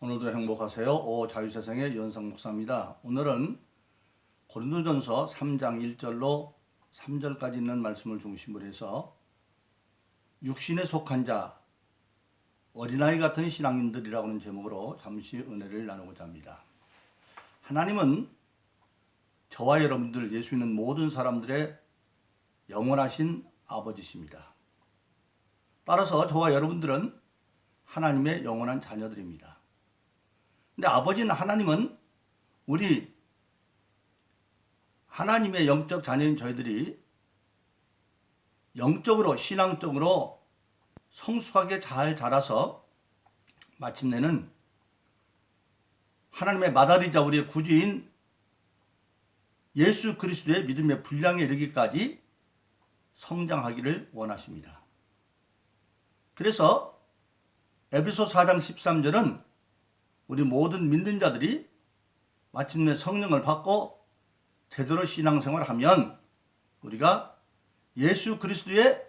오늘도 행복하세요. 자유세상의 연상 목사입니다. 오늘은 고린도전서 3장 1절로 3절까지 있는 말씀을 중심으로 해서 육신에 속한 자, 어린아이 같은 신앙인들이라고 하는 제목으로 잠시 은혜를 나누고자 합니다. 하나님은 저와 여러분들, 예수 믿는 모든 사람들의 영원하신 아버지십니다. 따라서 저와 여러분들은 하나님의 영원한 자녀들입니다. 근데 아버지는 하나님은 우리 하나님의 영적 자녀인 저희들이 영적으로 신앙적으로 성숙하게 잘 자라서 마침내는 하나님의 맏아들이자 우리의 구주인 예수 그리스도의 믿음의 분량에 이르기까지 성장하기를 원하십니다. 그래서 에베소 4장 13절은 우리 모든 믿는 자들이 마침내 성령을 받고 제대로 신앙생활을 하면 우리가 예수 그리스도의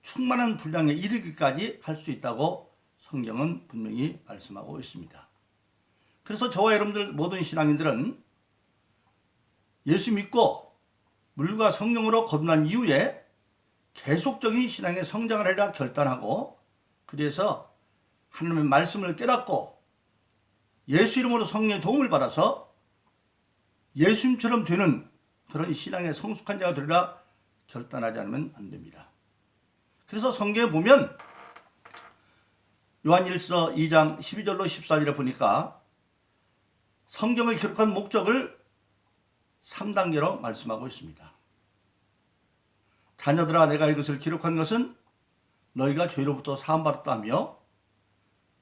충만한 분량에 이르기까지 할 수 있다고 성경은 분명히 말씀하고 있습니다. 그래서 저와 여러분들 모든 신앙인들은 예수 믿고 물과 성령으로 거듭난 이후에 계속적인 신앙의 성장을 하리라 결단하고, 그래서 하나님의 말씀을 깨닫고 예수 이름으로 성령의 도움을 받아서 예수님처럼 되는 그런 신앙의 성숙한 자가 되리라 결단하지 않으면 안 됩니다. 그래서 성경에 보면 요한일서 2장 12절로 14절에 보니까 성경을 기록한 목적을 3단계로 말씀하고 있습니다. 자녀들아, 내가 이것을 기록한 것은 너희가 죄로부터 사함받았다 하며,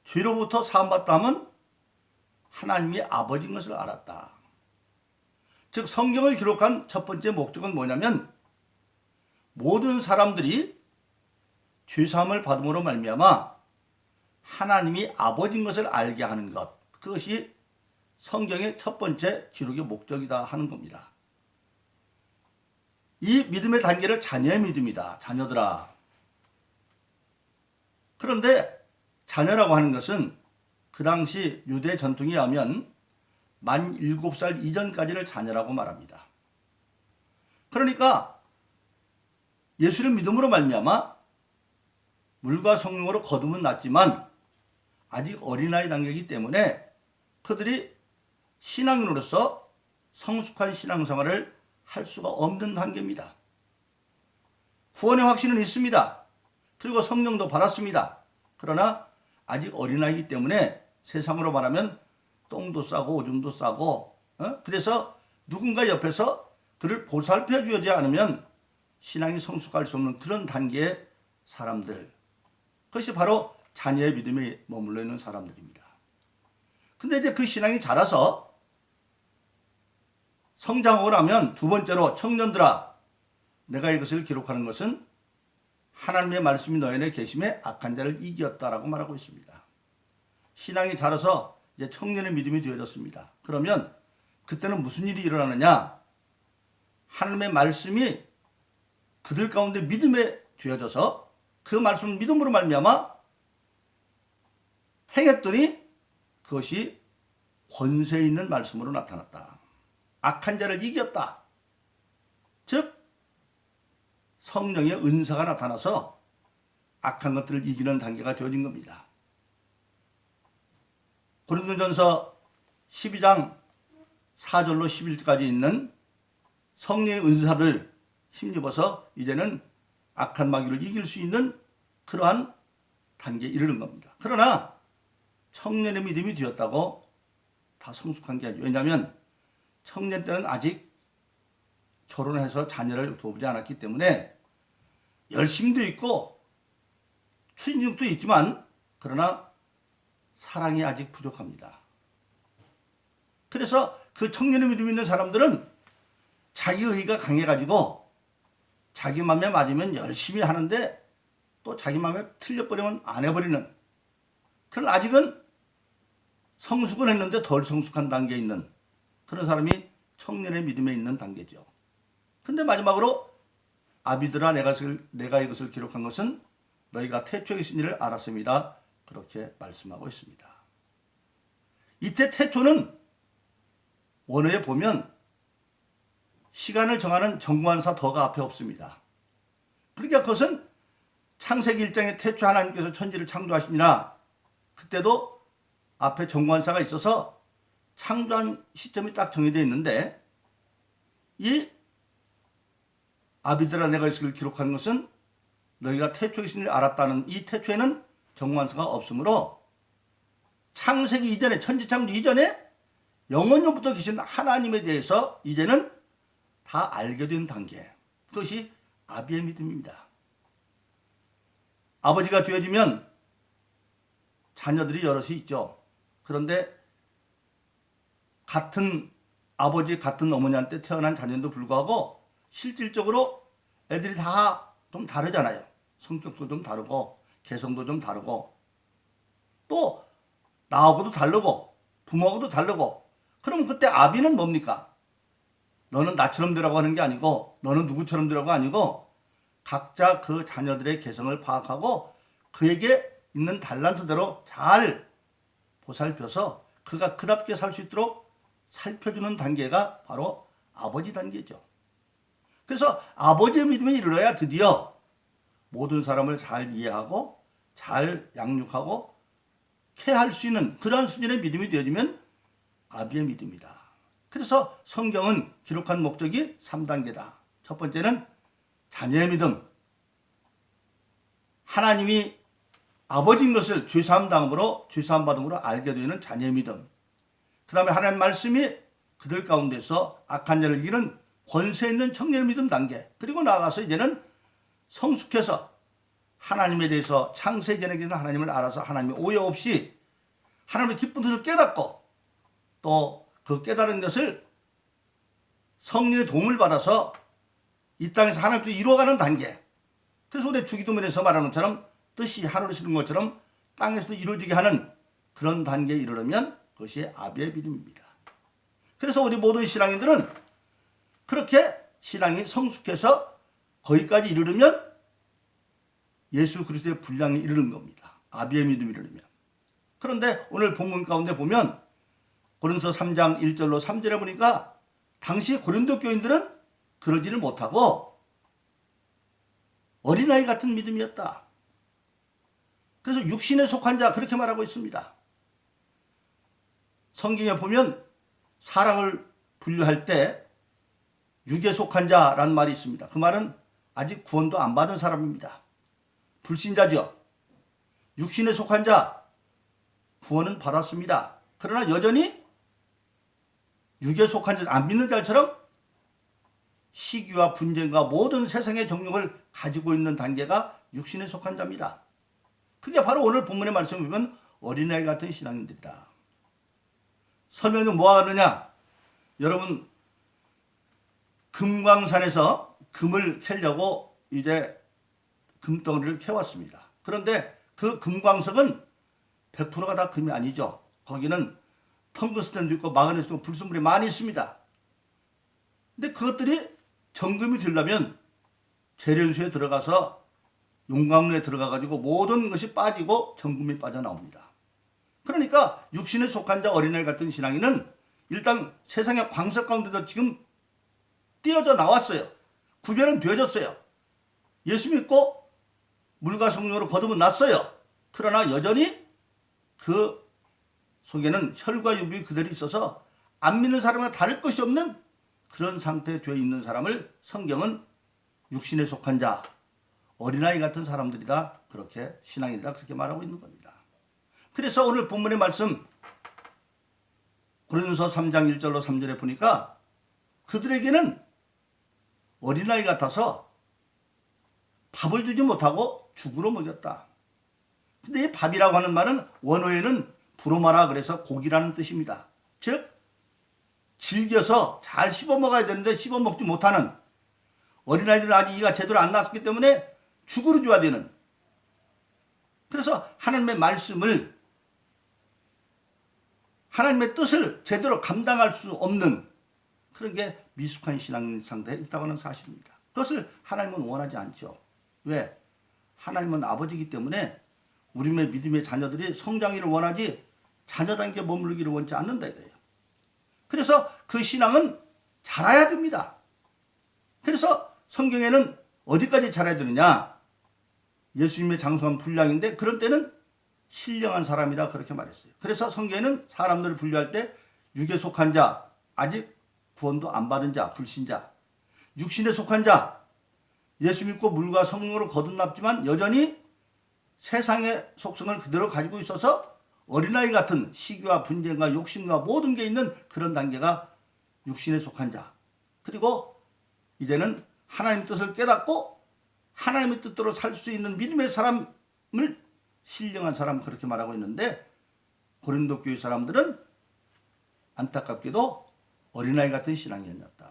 죄로부터 사함받다 하면 하나님이 아버지인 것을 알았다. 즉 성경을 기록한 첫 번째 목적은 뭐냐면 모든 사람들이 죄사함을 받음으로 말미암아 하나님이 아버지인 것을 알게 하는 것, 그것이 성경의 첫 번째 기록의 목적이다 하는 겁니다. 이 믿음의 단계를 자녀의 믿음이다. 자녀들아. 그런데 자녀라고 하는 것은 그 당시 유대 전통에 의하면 만 7살 이전까지를 자녀라고 말합니다. 그러니까 예수를 믿음으로 말미암아 물과 성령으로 거듭은 났지만 아직 어린아이 단계이기 때문에 그들이 신앙인으로서 성숙한 신앙생활을 할 수가 없는 단계입니다. 구원의 확신은 있습니다. 그리고 성령도 받았습니다. 그러나 아직 어린아이이기 때문에 세상으로 말하면 똥도 싸고 오줌도 싸고, 그래서 누군가 옆에서 그를 보살펴 주지 않으면 신앙이 성숙할 수 없는 그런 단계의 사람들, 그것이 바로 자녀의 믿음에 머물러 있는 사람들입니다. 근데 이제 그 신앙이 자라서 성장하고 나면 두 번째로, 청년들아, 내가 이것을 기록하는 것은 하나님의 말씀이 너희 안에 계심에 악한 자를 이겼다라고 말하고 있습니다. 신앙이 자라서 이제 청년의 믿음이 되어졌습니다. 그러면 그때는 무슨 일이 일어나느냐? 하나님의 말씀이 그들 가운데 믿음에 되어져서 그 말씀을 믿음으로 말미암아 행했더니 그것이 권세 있는 말씀으로 나타났다. 악한 자를 이겼다. 즉 성령의 은사가 나타나서 악한 것들을 이기는 단계가 되어진 겁니다. 고린도전서 12장 4절로 11절까지 있는 성령의 은사들 힘입어서 이제는 악한 마귀를 이길 수 있는 그러한 단계에 이르는 겁니다. 그러나 청년의 믿음이 되었다고 다 성숙한 게 아니에요. 왜냐하면 청년 때는 아직 결혼해서 자녀를 두어보지 않았기 때문에 열심도 있고 추진력도 있지만 그러나 사랑이 아직 부족합니다. 그래서 그 청년의 믿음이 있는 사람들은 자기 의가 강해가지고 자기 맘에 맞으면 열심히 하는데 또 자기 맘에 틀려버리면 안 해버리는, 그런 아직은 성숙은 했는데 덜 성숙한 단계에 있는 그런 사람이 청년의 믿음에 있는 단계죠. 근데 마지막으로 아비들아, 내가 이것을 기록한 것은 너희가 태초에 계신 일을 알았습니다. 그렇게 말씀하고 있습니다. 이때 태초는 원어에 보면 시간을 정하는 정관사 더가 앞에 없습니다. 그러니까 그것은 창세기 1장에 태초 하나님께서 천지를 창조하시니라 그때도 앞에 정관사가 있어서 창조한 시점이 딱 정해져 있는데 이 아비들아 내가 이것을 기록한 것은 너희가 태초에 있음을 알았다는 이 태초에는 정관사가 없으므로 창세기 이전에 천지창조 이전에 영원전부터 계신 하나님에 대해서 이제는 다 알게 된 단계. 그것이 아비의 믿음입니다. 아버지가 되어지면 자녀들이 여럿이 있죠. 그런데 같은 아버지 같은 어머니한테 태어난 자녀도 불구하고 실질적으로 애들이 다 좀 다르잖아요. 성격도 좀 다르고 개성도 좀 다르고 또 나하고도 다르고 부모하고도 다르고 그럼 그때 아비는 뭡니까? 너는 나처럼 되라고 하는 게 아니고 너는 누구처럼 되라고 아니고 각자 그 자녀들의 개성을 파악하고 그에게 있는 달란트대로 잘 보살펴서 그가 그답게 살 수 있도록 살펴주는 단계가 바로 아버지 단계죠. 그래서 아버지의 믿음에 이르러야 드디어 모든 사람을 잘 이해하고 잘 양육하고 케어할 수 있는 그러한 수준의 믿음이 되어지면 아비의 믿음이다. 그래서 성경은 기록한 목적이 3단계다. 첫 번째는 자녀의 믿음. 하나님이 아버지인 것을 죄사함 당함으로 죄사함 받음으로 알게 되는 자녀의 믿음. 그 다음에 하나님 말씀이 그들 가운데서 악한 자를 이기는 권세 있는 청년의 믿음 단계. 그리고 나아가서 이제는 성숙해서 하나님에 대해서 창세전에 계신 하나님을 알아서 하나님의 오해 없이 하나님의 기쁜 뜻을 깨닫고 또 그 깨달은 것을 성령의 도움을 받아서 이 땅에서 하나님 뜻을 이루어가는 단계. 그래서 우리 주기도문에서 말하는 것처럼 뜻이 하늘에 이루어진 것처럼 땅에서도 이루어지게 하는 그런 단계에 이르려면 그것이 아비의 믿음입니다. 그래서 우리 모든 신앙인들은 그렇게 신앙이 성숙해서 거기까지 이르려면 예수 그리스도의 분량에 이르는 겁니다. 아비의 믿음이 이르려면. 그런데 오늘 본문 가운데 보면 고린도서 3장 1절로 3절에 보니까 당시 고린도 교인들은 그러지를 못하고 어린아이 같은 믿음이었다. 그래서 육신에 속한 자 그렇게 말하고 있습니다. 성경에 보면 사람을 분류할 때 육에 속한 자라는 말이 있습니다. 그 말은 아직 구원도 안 받은 사람입니다. 불신자죠. 육신에 속한 자 구원은 받았습니다. 그러나 여전히 육에 속한 자 안 믿는 자처럼 시기와 분쟁과 모든 세상의 정욕을 가지고 있는 단계가 육신에 속한 자입니다. 그게 바로 오늘 본문의 말씀을 보면 어린아이 같은 신앙인들이다. 설명은 뭐 하느냐? 여러분 금광산에서 금을 캐려고 이제 금덩어리를 캐왔습니다. 그런데 그 금광석은 100%가 다 금이 아니죠. 거기는 텅그스텐도 있고 마그네슘도 있고 불순물이 많이 있습니다. 근데 그것들이 정금이 되려면 재련소에 들어가서 용광로에 들어가가지고 모든 것이 빠지고 정금이 빠져나옵니다. 그러니까 육신에 속한 자 어린아이 같은 신앙인은 일단 세상의 광석 가운데도 지금 띄어져 나왔어요. 구별은 되어졌어요. 예수 믿고 물과 성령으로 거듭은 났어요. 그러나 여전히 그 속에는 혈과 육이 그대로 있어서 안 믿는 사람과 다를 것이 없는 그런 상태에 되어 있는 사람을 성경은 육신에 속한 자, 어린아이 같은 사람들이다. 그렇게 신앙이다. 그렇게 말하고 있는 겁니다. 그래서 오늘 본문의 말씀 고린도서 3장 1절로 3절에 보니까 그들에게는 어린아이 같아서 밥을 주지 못하고 죽으로 먹였다. 근데 이 밥이라고 하는 말은 원어에는 브로마라 그래서 고기라는 뜻입니다. 즉 질겨서 잘 씹어 먹어야 되는데 씹어 먹지 못하는 어린아이들은 아직 이가 제대로 안 났기 때문에 죽으로 줘야 되는. 그래서 하나님의 말씀을 하나님의 뜻을 제대로 감당할 수 없는 그런 게 미숙한 신앙 상태에 있다고 하는 사실입니다. 그것을 하나님은 원하지 않죠. 왜? 하나님은 아버지이기 때문에 우리의 믿음의 자녀들이 성장기를 원하지 자녀 단계에 머무르기를 원치 않는다 이거예요. 그래서 그 신앙은 자라야 됩니다. 그래서 성경에는 어디까지 자라야 되느냐? 예수님의 장성한 분량인데 그런 때는 신령한 사람이다 그렇게 말했어요. 그래서 성경에는 사람들을 분류할 때 육에 속한 자, 아직 구원도 안 받은 자, 불신자, 육신에 속한 자, 예수 믿고 물과 성령으로 거듭났지만 여전히 세상의 속성을 그대로 가지고 있어서 어린아이 같은 시기와 분쟁과 욕심과 모든 게 있는 그런 단계가 육신에 속한 자. 그리고 이제는 하나님의 뜻을 깨닫고 하나님의 뜻대로 살 수 있는 믿음의 사람을 신령한 사람 그렇게 말하고 있는데 고린도 교회 사람들은 안타깝게도 어린아이 같은 신앙이었다.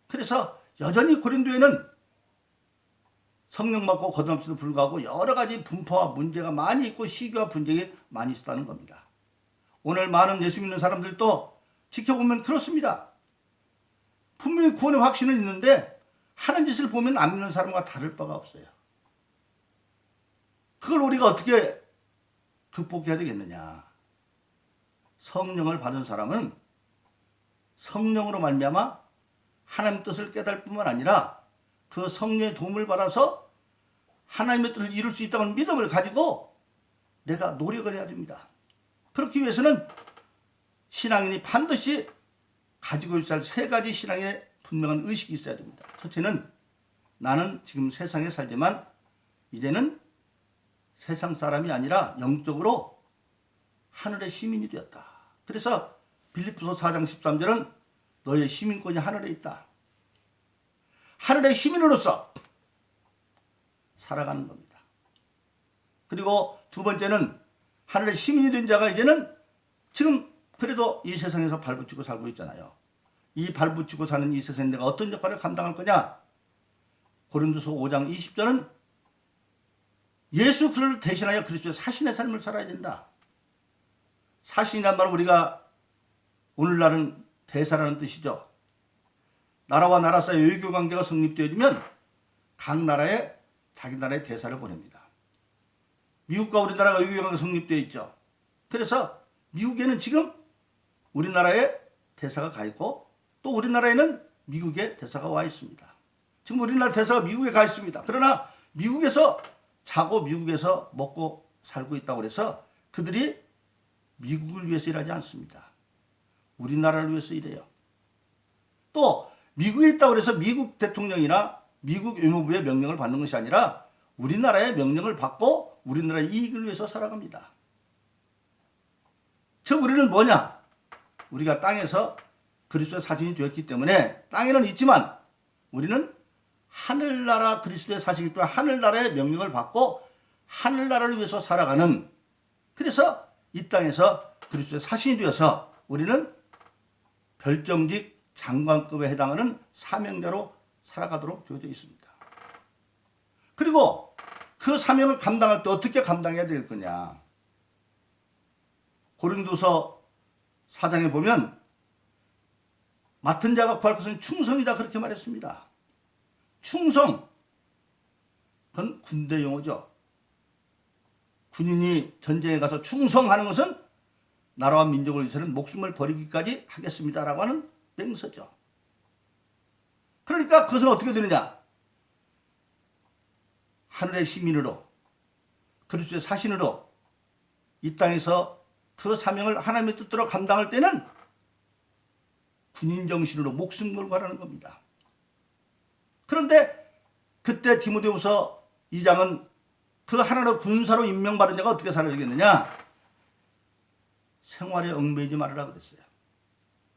그래서 여전히 고린도에는 성령 받고 거듭남에도 불구하고 여러 가지 분파와 문제가 많이 있고 시기와 분쟁이 많이 있었다는 겁니다. 오늘 많은 예수 믿는 사람들도 지켜보면 그렇습니다. 분명히 구원의 확신은 있는데 하는 짓을 보면 안 믿는 사람과 다를 바가 없어요. 그걸 우리가 어떻게 극복해야 되겠느냐? 성령을 받은 사람은 성령으로 말미암아 하나님의 뜻을 깨달을 뿐만 아니라 그 성령의 도움을 받아서 하나님의 뜻을 이룰 수 있다는 믿음을 가지고 내가 노력을 해야 됩니다. 그렇기 위해서는 신앙인이 반드시 가지고 있어야 할 세 가지 신앙의 분명한 의식이 있어야 됩니다. 첫째는 나는 지금 세상에 살지만 이제는 세상 사람이 아니라 영적으로 하늘의 시민이 되었다. 그래서 빌립보서 4장 13절은 너의 시민권이 하늘에 있다. 하늘의 시민으로서 살아가는 겁니다. 그리고 두 번째는 하늘의 시민이 된 자가 이제는 지금 그래도 이 세상에서 발붙이고 살고 있잖아요. 이 발붙이고 사는 이 세상에 내가 어떤 역할을 감당할 거냐? 고린도서 5장 20절은 예수 그리스도를 대신하여 그리스도의 사신의 삶을 살아야 된다. 사신이란 말은 우리가 오늘날은 대사라는 뜻이죠. 나라와 나라 사이 외교 관계가 성립되어지면 각 나라에 자기 나라의 대사를 보냅니다. 미국과 우리나라가 외교 관계가 성립되어 있죠. 그래서 미국에는 지금 우리나라에 대사가 가 있고 또 우리나라에는 미국에 대사가 와 있습니다. 지금 우리나라 대사가 미국에 가 있습니다. 그러나 미국에서 자고 미국에서 먹고 살고 있다고 해서 그들이 미국을 위해서 일하지 않습니다. 우리나라를 위해서 일해요. 또 미국에 있다고 해서 미국 대통령이나 미국 외무부의 명령을 받는 것이 아니라 우리나라의 명령을 받고 우리나라의 이익을 위해서 살아갑니다. 즉 우리는 뭐냐? 우리가 땅에서 그리스도의 사신이 되었기 때문에 땅에는 있지만 우리는 하늘나라 그리스도의 사신이기 때문에 하늘나라의 명령을 받고 하늘나라를 위해서 살아가는, 그래서 이 땅에서 그리스도의 사신이 되어서 우리는 별정직 장관급에 해당하는 사명자로 살아가도록 되어져 있습니다. 그리고 그 사명을 감당할 때 어떻게 감당해야 될 거냐? 고린도서 4장에 보면 맡은 자가 구할 것은 충성이다 그렇게 말했습니다. 충성, 그건 군대 용어죠. 군인이 전쟁에 가서 충성하는 것은 나라와 민족을 위해서는 목숨을 버리기까지 하겠습니다라고 하는 맹세죠. 그러니까 그것은 어떻게 되느냐? 하늘의 시민으로 그리스도의 사신으로 이 땅에서 그 사명을 하나님의 뜻대로 감당할 때는 군인 정신으로 목숨 걸고 하라는 겁니다. 그런데 그때 디모데후서 2장은 그 하나로 군사로 임명받은 자가 어떻게 살아야 되겠느냐? 생활에 얽매이지 말아라 그랬어요.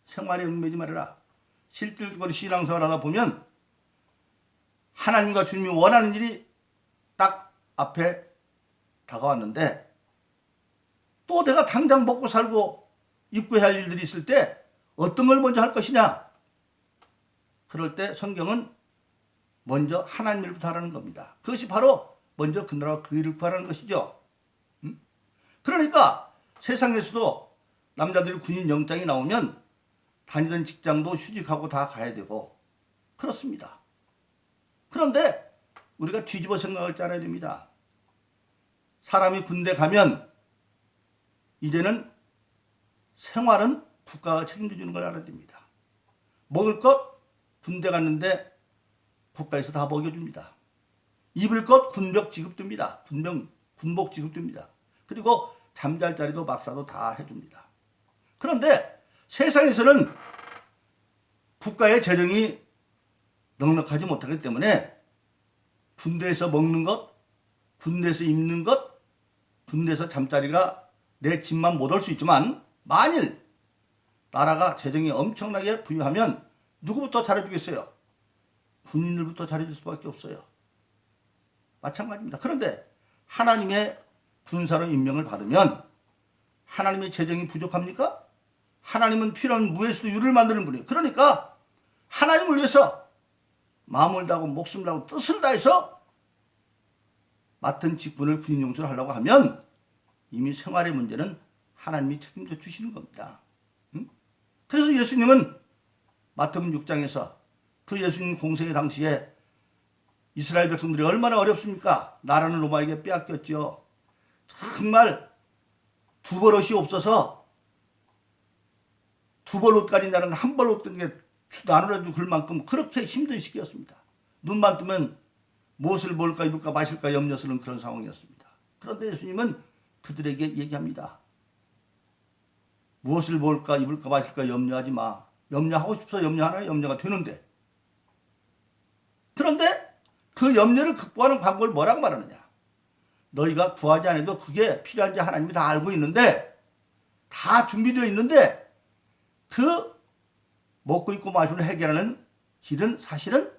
생활에 얽매이지 말아라. 실질적으로 신앙생활 하다 보면 하나님과 주님이 원하는 일이 딱 앞에 다가왔는데 또 내가 당장 먹고 살고 입고해야 할 일들이 있을 때 어떤 걸 먼저 할 것이냐? 그럴 때 성경은 먼저 하나님 일부터 하라는 겁니다. 그것이 바로 먼저 그 나라와 그 일을 구하라는 것이죠. 그러니까 세상에서도 남자들이 군인 영장이 나오면 다니던 직장도 휴직하고 다 가야 되고 그렇습니다. 그런데 우리가 뒤집어 생각할 줄 알아야 됩니다. 사람이 군대 가면 이제는 생활은 국가가 책임져 주는 걸 알아야 됩니다. 먹을 것 군대 갔는데 국가에서 다 먹여줍니다. 입을 것 군복 지급됩니다. 군복 지급됩니다. 그리고 잠잘 자리도 막사도 다 해줍니다. 그런데 세상에서는 국가의 재정이 넉넉하지 못하기 때문에 군대에서 먹는 것, 군대에서 입는 것, 군대에서 잠자리가 내 집만 못 올 수 있지만 만일 나라가 재정이 엄청나게 부유하면 누구부터 잘해주겠어요? 군인들부터 잘해줄 수밖에 없어요. 마찬가지입니다. 그런데 하나님의 군사로 임명을 받으면 하나님의 재정이 부족합니까? 하나님은 필요한 무에서도 유를 만드는 분이에요. 그러니까 하나님을 위해서 마음을 다하고 목숨을 다하고 뜻을 다해서 맡은 직분을 군인 용서를 하려고 하면 이미 생활의 문제는 하나님이 책임져 주시는 겁니다. 그래서 예수님은 마태복음 6장에서 그 예수님 공생의 당시에 이스라엘 백성들이 얼마나 어렵습니까? 나라는 로마에게 빼앗겼죠. 정말 두 벌 옷이 없어서 두 벌 옷 가진 자는 한 벌 옷 가진 게 나누어주고 글 만큼 그렇게 힘든 시기였습니다. 눈만 뜨면 무엇을 먹을까 입을까 마실까 염려스러운 그런 상황이었습니다. 그런데 예수님은 그들에게 얘기합니다. 무엇을 먹을까 입을까 마실까 염려하지 마. 염려하고 싶어서 염려하나 염려가 되는데. 그런데 그 염려를 극복하는 방법을 뭐라고 말하느냐. 너희가 구하지 않아도 그게 필요한지 하나님이 다 알고 있는데 다 준비되어 있는데 그 먹고 입고 마시고 해결하는 길은 사실은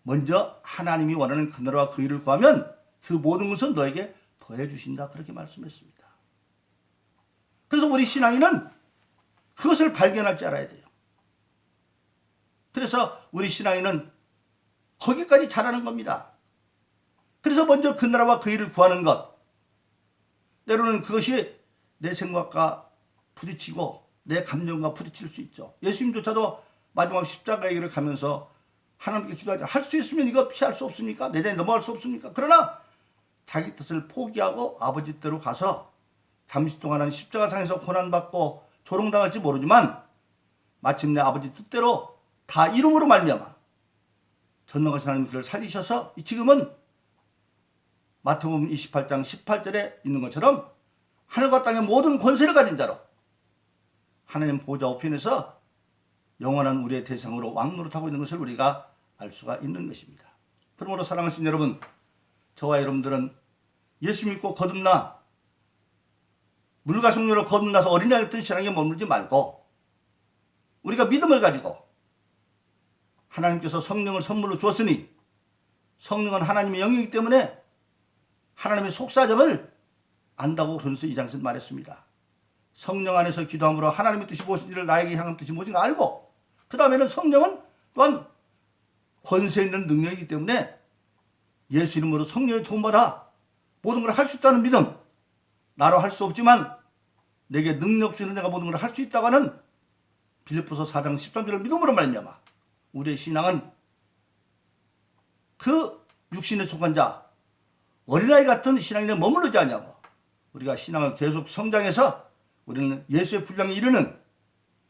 먼저 하나님이 원하는 그 나라와 그 일을 구하면 그 모든 것은 너에게 더해 주신다. 그렇게 말씀했습니다. 그래서 우리 신앙인은 그것을 발견할 줄 알아야 돼요. 그래서 우리 신앙인은 거기까지 잘하는 겁니다. 그래서 먼저 그 나라와 그 일을 구하는 것. 때로는 그것이 내 생각과 부딪히고 내 감정과 부딪힐 수 있죠. 예수님조차도 마지막 십자가의 길을 가면서 하나님께 기도하자. 할 수 있으면 이거 피할 수 없습니까? 내 대에 넘어갈 수 없습니까? 그러나 자기 뜻을 포기하고 아버지 께로 가서 잠시 동안은 십자가상에서 고난받고 조롱당할지 모르지만 마침내 아버지 뜻대로 다 이름으로 말미암아 전능하신 하나님 그를 살리셔서 지금은 마태복음 28장 18절에 있는 것처럼 하늘과 땅의 모든 권세를 가진 자로 하나님 보좌 우편에서 영원한 우리의 대상으로 왕노릇하고 있는 것을 우리가 알 수가 있는 것입니다. 그러므로 사랑하신 여러분, 저와 여러분들은 예수 믿고 거듭나 물과 성령으로 거듭나서 어린아이 같은 신앙에 머물지 말고 우리가 믿음을 가지고 하나님께서 성령을 선물로 주었으니 성령은 하나님의 영이기 때문에 하나님의 속사정을 안다고 고린도서 2장에서 말했습니다. 성령 안에서 기도함으로 하나님의 뜻이 무엇인지를 나에게 향한 뜻이 무엇인가 알고 그 다음에는 성령은 또한 권세 있는 능력이기 때문에 예수 이름으로 성령의 도움받아 모든 걸 할 수 있다는 믿음, 나로 할 수 없지만 내게 능력 주는 내가 모든 걸 할 수 있다고 하는 빌립보서 4장 13절을 믿음으로 말미암아 우리의 신앙은 그 육신에 속한 자 어린아이 같은 신앙인에 머무르지 않냐고 우리가 신앙을 계속 성장해서 우리는 예수의 분량에 이르는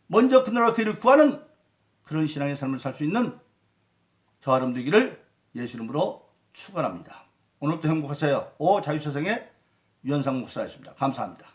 먼저 그 나라와 그 일을 구하는 그런 신앙의 삶을 살 수 있는 저와 여러분 되기를 예수 이름으로 축원합니다. 오늘도 행복하세요. 오 자유세상의 유현상 목사였습니다. 감사합니다.